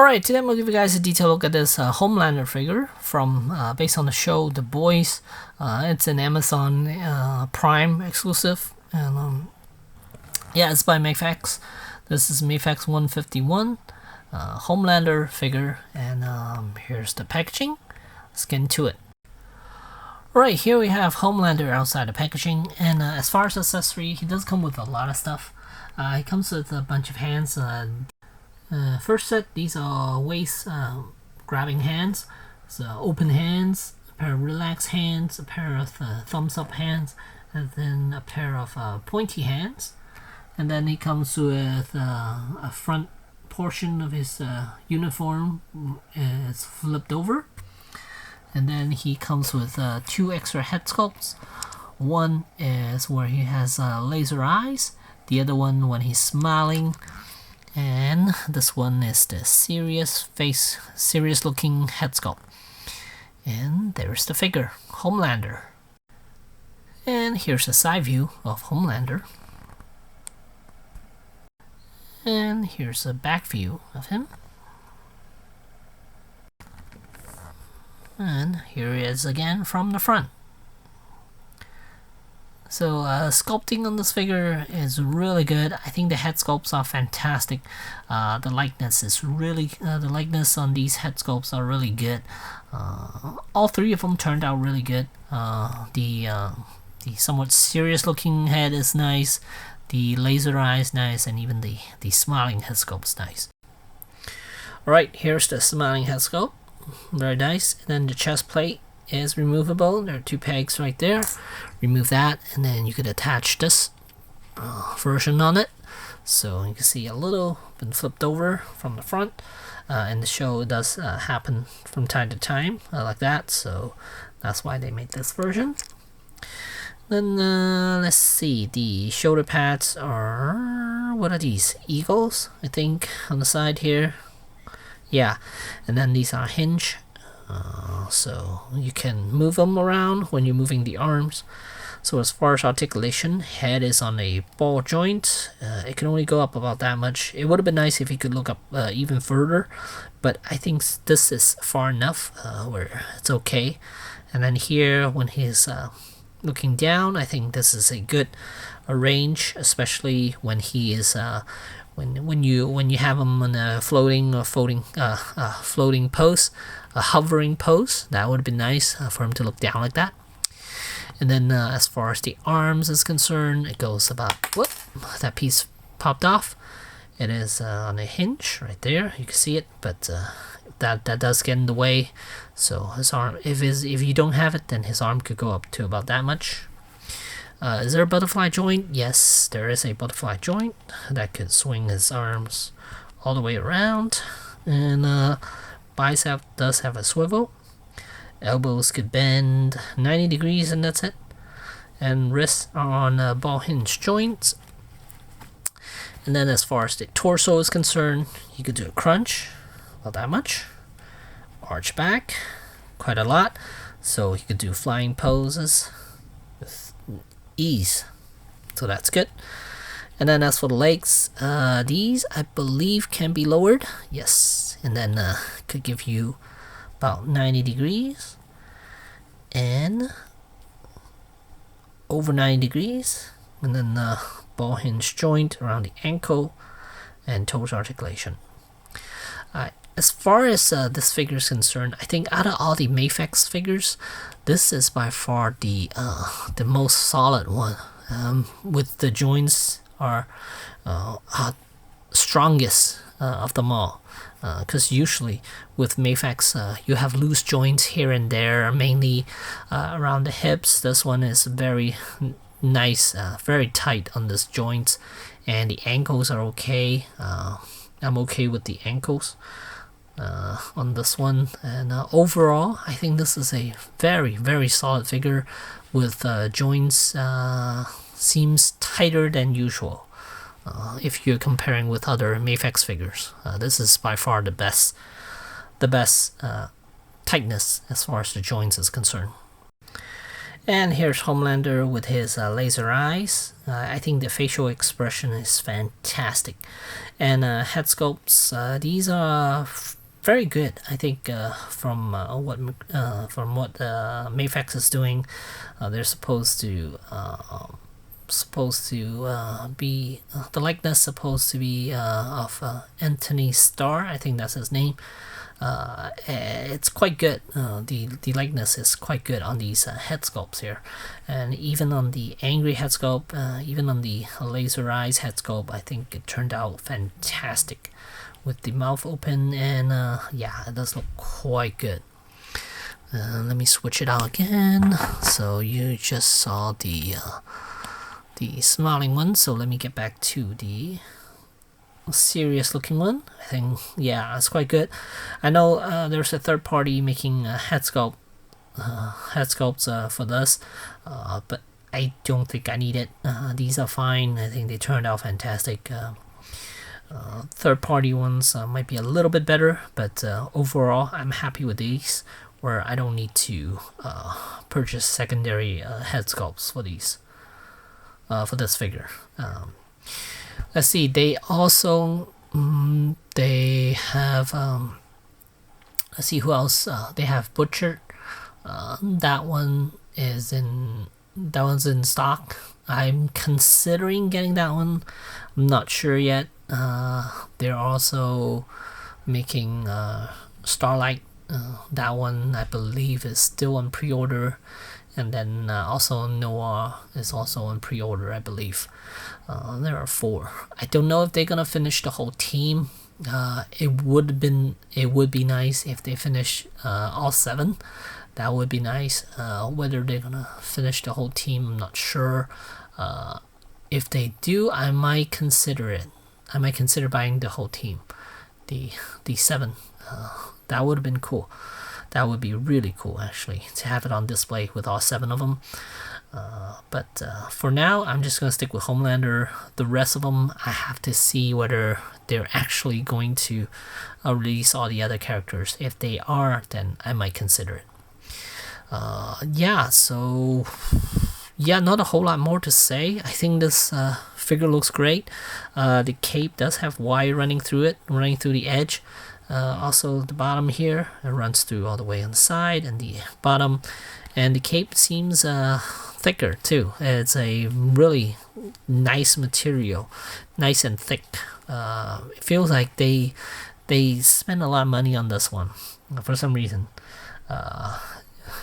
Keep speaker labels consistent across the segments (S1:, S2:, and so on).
S1: Alright, today I'm going to give you guys a detailed look at this Homelander figure from based on the show The Boys. It's an Amazon Prime exclusive, and yeah, it's by Mafex. This is Mafex 151 Homelander figure, and here's the packaging. Let's get into it. Alright, here we have Homelander outside the packaging, and as far as accessory, he does come with a lot of stuff. He comes with a bunch of hands. First set, these are waist grabbing hands, so open hands, a pair of relaxed hands, a pair of thumbs up hands, and then a pair of pointy hands. And then he comes with a front portion of his uniform is flipped over. And then he comes with 2 extra head sculpts. One is where he has laser eyes, the other one when he's smiling. And this one is the serious looking head sculpt. And there's the figure, Homelander. And here's a side view of Homelander. And here's a back view of him. And here he is again from the front. So sculpting on this figure is really good. I think the head sculpts are fantastic. The likeness is really the likeness on these head sculpts are really good. All 3 of them turned out really good. The somewhat serious looking head is nice. The laser eyes nice, and even the smiling head sculpt's nice. Alright, here's the smiling head sculpt. Very nice. And then the chest plate is removable. There are 2 pegs right there. Remove that, and then you could attach this version on it. So you can see a little been flipped over from the front. And the show does happen from time to time like that, so that's why they made this version. Then let's see, the shoulder pads are, what are these, eagles I think on the side here. Yeah, and then these are hinge, so you can move them around when you're moving the arms. So as far as articulation, head is on a ball joint. It can only go up about that much. It would have been nice if you could look up even further, but I think this is far enough where it's okay. And then here, when he's looking down, I think this is a good range, especially when he is when you have him in a floating pose, a hovering pose. That would have been nice for him to look down like that. And then as far as the arms is concerned, it goes about, whoop, that piece popped off. It is on a hinge right there. You can see it, but that does get in the way. So his arm, if you don't have it, then his arm could go up to about that much. Is there a butterfly joint? Yes, there is a butterfly joint that could swing his arms all the way around. And bicep does have a swivel. Elbows could bend 90 degrees, and that's it. And wrists are on ball hinge joints. And then as far as the torso is concerned, you could do a crunch, about that much. Arch back, quite a lot. So you could do flying poses with ease. So that's good. And then as for the legs, these I believe can be lowered. Yes. And then could give you about 90 degrees and over 90 degrees, and then ball hinge joint around the ankle and toes articulation. As far as this figure is concerned, I think out of all the Mafex figures, this is by far the most solid one. With the joints are strongest of them all. Because usually with Mafex, you have loose joints here and there, mainly around the hips. This one is very nice, very tight on this joints, and the ankles are okay. I'm okay with the ankles on this one, and overall, I think this is a very, very solid figure with joints seems tighter than usual. If you're comparing with other Mafex figures, this is by far the best tightness as far as the joints is concerned. And here's Homelander with his laser eyes. I think the facial expression is fantastic. And head sculpts, these are very good. I think from what Mafex is doing, they're supposed to be the likeness supposed to be of Anthony Starr. I think that's his name. It's quite good. The likeness is quite good on these head sculpts here, and even on the angry head sculpt, even on the laser eyes head sculpt, I think it turned out fantastic with the mouth open, and yeah, it does look quite good. Let me switch it out again. So you just saw the smiling one, so let me get back to the serious looking one. I think, yeah, it's quite good. I know there's a third party making head sculpts for this, but I don't think I need it. These are fine. I think they turned out fantastic. Third party ones might be a little bit better, but overall I'm happy with these, where I don't need to purchase secondary head sculpts for these for this figure. Let's see, they also they have let's see who else. They have Butcher. That one's in stock. I'm considering getting that one. I'm not sure yet. They're also making Starlight. That one I believe is still on pre-order, and then also Noah is also on pre-order, I believe. There are 4. I don't know if they're gonna finish the whole team. It would be nice if they finish all 7. That would be nice. Whether they're gonna finish the whole team, I'm not sure. If they do, I might consider it. I might consider buying the whole team, the 7. That would have been cool. That would be really cool, actually, to have it on display with all 7 of them. But for now, I'm just gonna stick with Homelander. The rest of them, I have to see whether they're actually going to release all the other characters. If they are, then I might consider it. Yeah, so yeah, not a whole lot more to say. I think this figure looks great. The cape does have wire running through it, running through the edge. Also the bottom here, it runs through all the way on the side and the bottom, and the cape seems thicker too. It's a really nice material, nice and thick. It feels like they spent a lot of money on this one for some reason.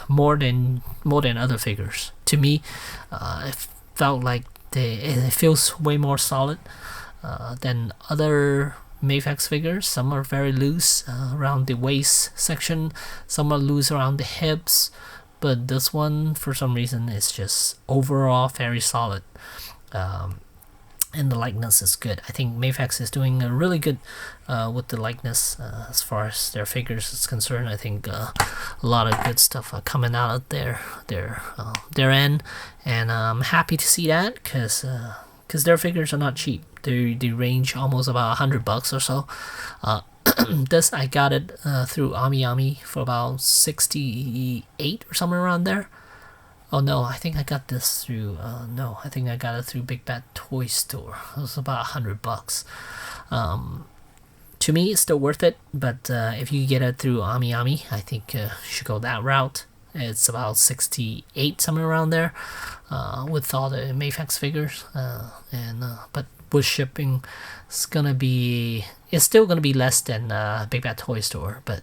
S1: More than other figures. To me, it felt like it feels way more solid than other Mafex figures. Some are very loose around the waist section, some are loose around the hips, but this one for some reason is just overall very solid. And the likeness is good. I think Mafex is doing a really good with the likeness as far as their figures is concerned. I think a lot of good stuff are coming out of their end, and I'm happy to see that because their figures are not cheap. They range almost about $100 or so. This I got it through Ami for about 68 or somewhere around there. Oh no, I think I got this through no, I think I got it through Big Bad Toy Store. It was about $100. To me, it's still worth it, but if you get it through Ami, I think you should go that route. It's about 68, somewhere around there, with all the Mafex figures, but with shipping, it's still gonna be less than Big Bad Toy Store, but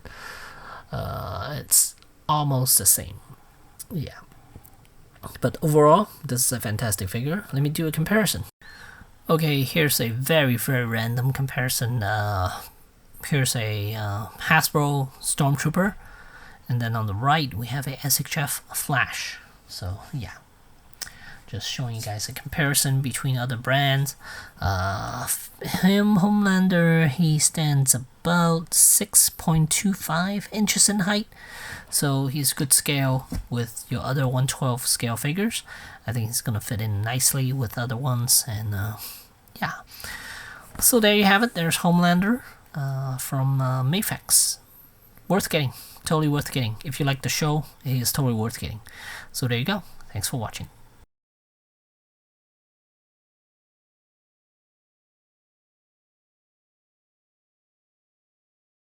S1: it's almost the same. Yeah. But overall, this is a fantastic figure. Let me do a comparison. Okay, here's a very random comparison. Here's a Hasbro Stormtrooper, and then on the right we have a SHF Flash. So yeah, just showing you guys a comparison between other brands. Homelander, he stands about 6.25 inches in height, so he's good scale with your other 1/12 scale figures. I think he's gonna fit in nicely with other ones, and yeah. So there you have it. There's Homelander from Mafex. Worth getting, totally worth getting. If you like the show, it is totally worth getting. So there you go. Thanks for watching.